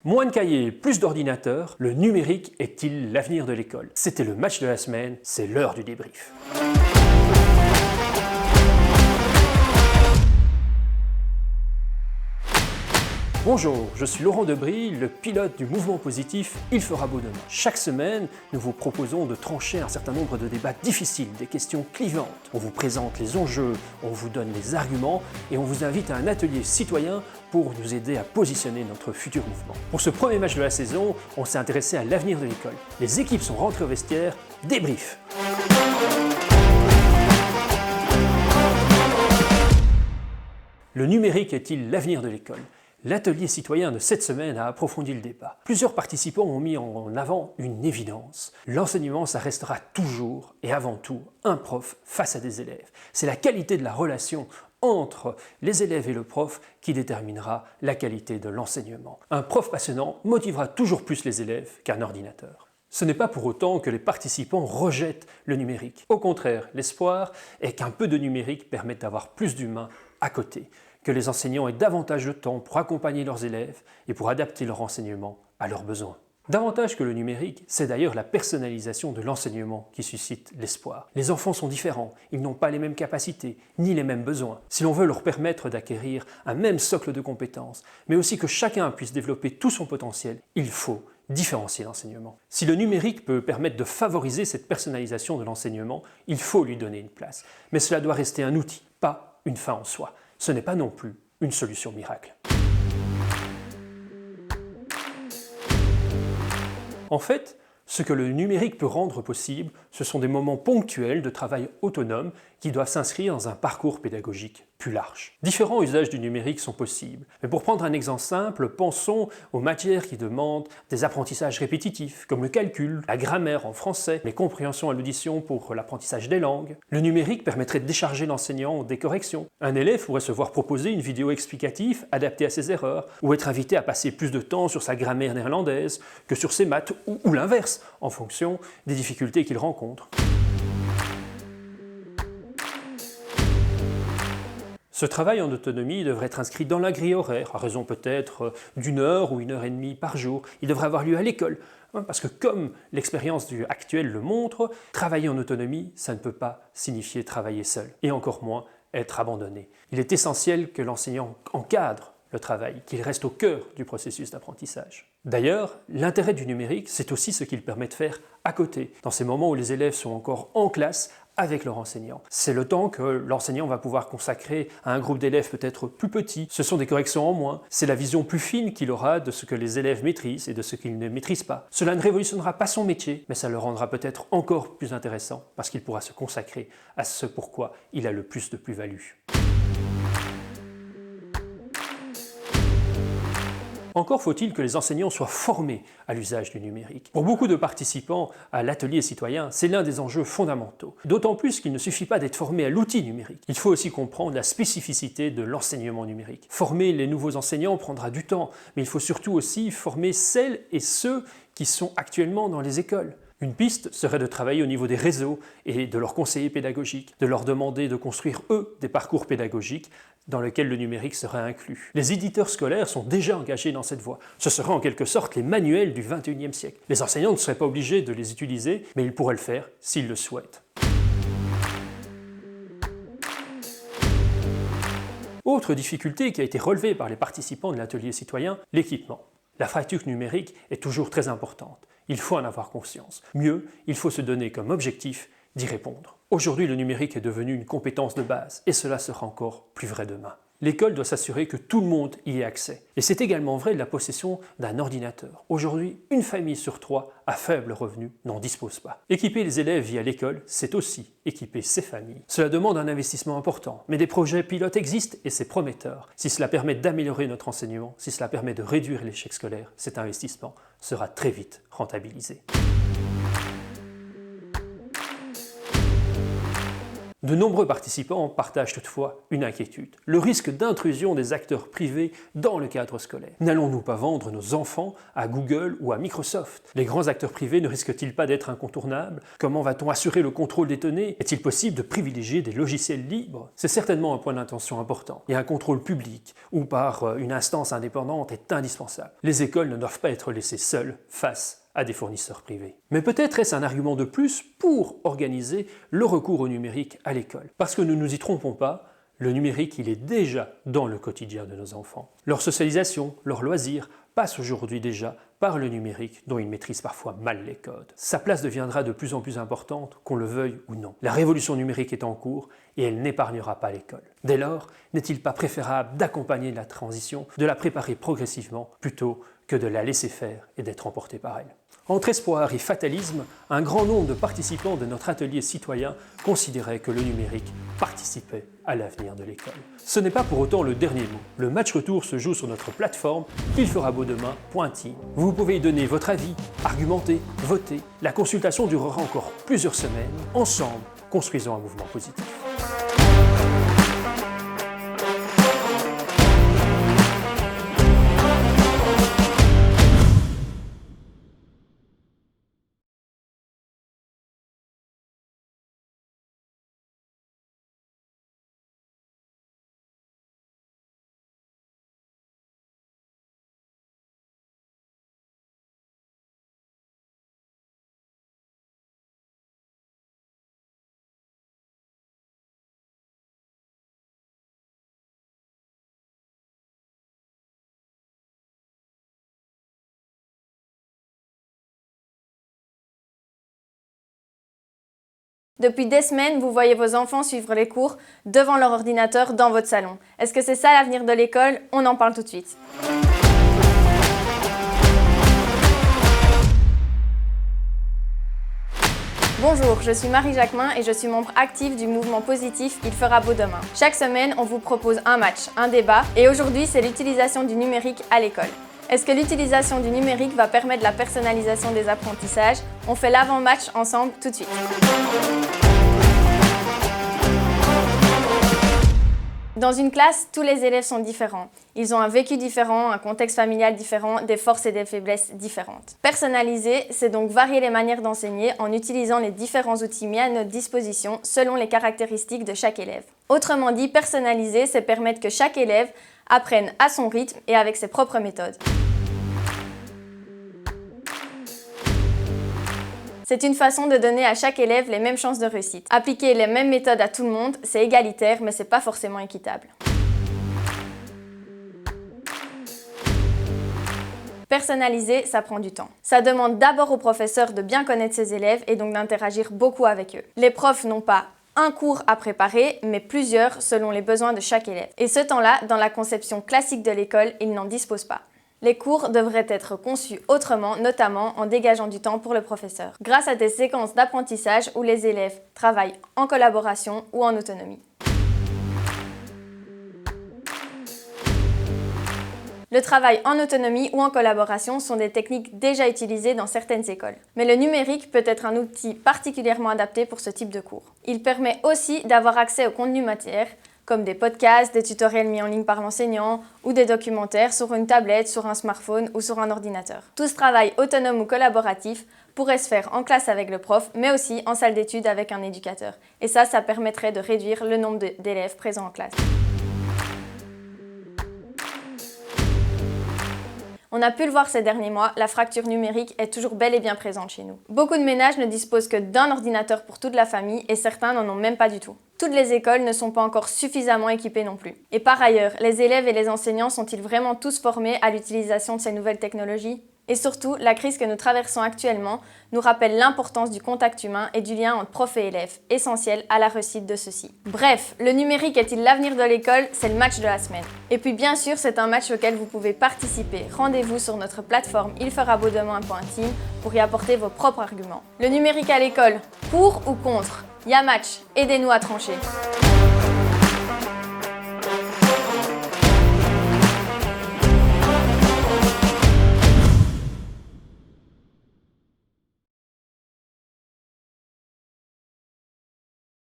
Moins de cahiers, plus d'ordinateurs, le numérique est-il l'avenir de l'école? C'était le match de la semaine, c'est l'heure du débrief. Bonjour, je suis Laurent Debry, le pilote du mouvement positif Il fera beau demain. Chaque semaine, nous vous proposons de trancher un certain nombre de débats difficiles, des questions clivantes. On vous présente les enjeux, on vous donne les arguments et on vous invite à un atelier citoyen pour nous aider à positionner notre futur mouvement. Pour ce premier match de la saison, on s'est intéressé à l'avenir de l'école. Les équipes sont rentrées au vestiaire, débrief. Le numérique est-il l'avenir de l'école? L'atelier citoyen de cette semaine a approfondi le débat. Plusieurs participants ont mis en avant une évidence. L'enseignement, ça restera toujours et avant tout un prof face à des élèves. C'est la qualité de la relation entre les élèves et le prof qui déterminera la qualité de l'enseignement. Un prof passionnant motivera toujours plus les élèves qu'un ordinateur. Ce n'est pas pour autant que les participants rejettent le numérique. Au contraire, l'espoir est qu'un peu de numérique permette d'avoir plus d'humains à côté, que les enseignants aient davantage de temps pour accompagner leurs élèves et pour adapter leur enseignement à leurs besoins. Davantage que le numérique, c'est d'ailleurs la personnalisation de l'enseignement qui suscite l'espoir. Les enfants sont différents, ils n'ont pas les mêmes capacités, ni les mêmes besoins. Si l'on veut leur permettre d'acquérir un même socle de compétences, mais aussi que chacun puisse développer tout son potentiel, il faut différencier l'enseignement. Si le numérique peut permettre de favoriser cette personnalisation de l'enseignement, il faut lui donner une place. Mais cela doit rester un outil, pas une fin en soi. Ce n'est pas non plus une solution miracle. En fait, ce que le numérique peut rendre possible, ce sont des moments ponctuels de travail autonome qui doivent s'inscrire dans un parcours pédagogique plus large. Différents usages du numérique sont possibles, mais pour prendre un exemple simple, pensons aux matières qui demandent des apprentissages répétitifs, comme le calcul, la grammaire en français, les compréhensions à l'audition pour l'apprentissage des langues. Le numérique permettrait de décharger l'enseignant des corrections. Un élève pourrait se voir proposer une vidéo explicative adaptée à ses erreurs, ou être invité à passer plus de temps sur sa grammaire néerlandaise que sur ses maths, ou l'inverse, en fonction des difficultés qu'il rencontre. Ce travail en autonomie devrait être inscrit dans la grille horaire, à raison peut-être d'1 heure ou 1h30 par jour. Il devrait avoir lieu à l'école, parce que comme l'expérience actuelle le montre, travailler en autonomie, ça ne peut pas signifier travailler seul, et encore moins être abandonné. Il est essentiel que l'enseignant encadre le travail, qu'il reste au cœur du processus d'apprentissage. D'ailleurs, l'intérêt du numérique, c'est aussi ce qu'il permet de faire à côté, dans ces moments où les élèves sont encore en classe avec leur enseignant. C'est le temps que l'enseignant va pouvoir consacrer à un groupe d'élèves peut-être plus petit. Ce sont des corrections en moins. C'est la vision plus fine qu'il aura de ce que les élèves maîtrisent et de ce qu'ils ne maîtrisent pas. Cela ne révolutionnera pas son métier, mais ça le rendra peut-être encore plus intéressant parce qu'il pourra se consacrer à ce pourquoi il a le plus de plus-value. Encore faut-il que les enseignants soient formés à l'usage du numérique. Pour beaucoup de participants à l'atelier citoyen, c'est l'un des enjeux fondamentaux. D'autant plus qu'il ne suffit pas d'être formé à l'outil numérique. Il faut aussi comprendre la spécificité de l'enseignement numérique. Former les nouveaux enseignants prendra du temps, mais il faut surtout aussi former celles et ceux qui sont actuellement dans les écoles. Une piste serait de travailler au niveau des réseaux et de leurs conseillers pédagogiques, de leur demander de construire, eux, des parcours pédagogiques dans lesquels le numérique serait inclus. Les éditeurs scolaires sont déjà engagés dans cette voie. Ce seraient en quelque sorte les manuels du XXIe siècle. Les enseignants ne seraient pas obligés de les utiliser, mais ils pourraient le faire s'ils le souhaitent. Autre difficulté qui a été relevée par les participants de l'atelier citoyen, l'équipement. La fracture numérique est toujours très importante. Il faut en avoir conscience. Mieux, il faut se donner comme objectif d'y répondre. Aujourd'hui, le numérique est devenu une compétence de base, et cela sera encore plus vrai demain. L'école doit s'assurer que tout le monde y ait accès. Et c'est également vrai de la possession d'un ordinateur. Aujourd'hui, une famille sur 3 à faible revenu n'en dispose pas. Équiper les élèves via l'école, c'est aussi équiper ses familles. Cela demande un investissement important, mais des projets pilotes existent et c'est prometteur. Si cela permet d'améliorer notre enseignement, si cela permet de réduire l'échec scolaire, cet investissement sera très vite rentabilisé. De nombreux participants partagent toutefois une inquiétude, le risque d'intrusion des acteurs privés dans le cadre scolaire. N'allons-nous pas vendre nos enfants à Google ou à Microsoft? Les grands acteurs privés ne risquent-ils pas d'être incontournables? Comment va-t-on assurer le contrôle des données? Est-il possible de privilégier des logiciels libres? C'est certainement un point d'intention important, et un contrôle public ou par une instance indépendante est indispensable. Les écoles ne doivent pas être laissées seules face à des fournisseurs privés. Mais peut-être est-ce un argument de plus pour organiser le recours au numérique à l'école. Parce que ne nous y trompons pas, le numérique, il est déjà dans le quotidien de nos enfants. Leur socialisation, leurs loisirs passent aujourd'hui déjà par le numérique dont ils maîtrisent parfois mal les codes. Sa place deviendra de plus en plus importante, qu'on le veuille ou non. La révolution numérique est en cours et elle n'épargnera pas l'école. Dès lors, n'est-il pas préférable d'accompagner la transition, de la préparer progressivement, plutôt que de la laisser faire et d'être emporté par elle? Entre espoir et fatalisme, un grand nombre de participants de notre atelier citoyen considéraient que le numérique participait à l'avenir de l'école. Ce n'est pas pour autant le dernier mot. Le match retour se joue sur notre plateforme ilferabeaudemain.team. Vous pouvez y donner votre avis, argumenter, voter. La consultation durera encore plusieurs semaines. Ensemble, construisons un mouvement positif. Depuis des semaines, vous voyez vos enfants suivre les cours devant leur ordinateur dans votre salon. Est-ce que c'est ça l'avenir de l'école? On en parle tout de suite. Bonjour, je suis Marie Jacquemin et je suis membre active du mouvement positif Il fera beau demain. Chaque semaine, on vous propose un match, un débat, et aujourd'hui, c'est l'utilisation du numérique à l'école. Est-ce que l'utilisation du numérique va permettre la personnalisation des apprentissages? On fait l'avant-match ensemble tout de suite. Dans une classe, tous les élèves sont différents. Ils ont un vécu différent, un contexte familial différent, des forces et des faiblesses différentes. Personnaliser, c'est donc varier les manières d'enseigner en utilisant les différents outils mis à notre disposition selon les caractéristiques de chaque élève. Autrement dit, personnaliser, c'est permettre que chaque élève apprenne à son rythme et avec ses propres méthodes. C'est une façon de donner à chaque élève les mêmes chances de réussite. Appliquer les mêmes méthodes à tout le monde, c'est égalitaire, mais c'est pas forcément équitable. Personnaliser, ça prend du temps. Ça demande d'abord aux professeurs de bien connaître ses élèves et donc d'interagir beaucoup avec eux. Les profs n'ont pas un cours à préparer, mais plusieurs selon les besoins de chaque élève. Et ce temps-là, dans la conception classique de l'école, ils n'en disposent pas. Les cours devraient être conçus autrement, notamment en dégageant du temps pour le professeur, grâce à des séquences d'apprentissage où les élèves travaillent en collaboration ou en autonomie. Le travail en autonomie ou en collaboration sont des techniques déjà utilisées dans certaines écoles. Mais le numérique peut être un outil particulièrement adapté pour ce type de cours. Il permet aussi d'avoir accès au contenu matière, comme des podcasts, des tutoriels mis en ligne par l'enseignant ou des documentaires sur une tablette, sur un smartphone ou sur un ordinateur. Tout ce travail autonome ou collaboratif pourrait se faire en classe avec le prof, mais aussi en salle d'études avec un éducateur. Et ça permettrait de réduire le nombre d'élèves présents en classe. On a pu le voir ces derniers mois, la fracture numérique est toujours bel et bien présente chez nous. Beaucoup de ménages ne disposent que d'un ordinateur pour toute la famille et certains n'en ont même pas du tout. Toutes les écoles ne sont pas encore suffisamment équipées non plus. Et par ailleurs, les élèves et les enseignants sont-ils vraiment tous formés à l'utilisation de ces nouvelles technologies ? Et surtout, la crise que nous traversons actuellement nous rappelle l'importance du contact humain et du lien entre prof et élève, essentiel à la réussite de ceux-ci. Bref, le numérique est-il l'avenir de l'école? C'est le match de la semaine. Et puis bien sûr, c'est un match auquel vous pouvez participer. Rendez-vous sur notre plateforme ilferabeaudemain.team pour y apporter vos propres arguments. Le numérique à l'école, pour ou contre? Y a match, aidez-nous à trancher.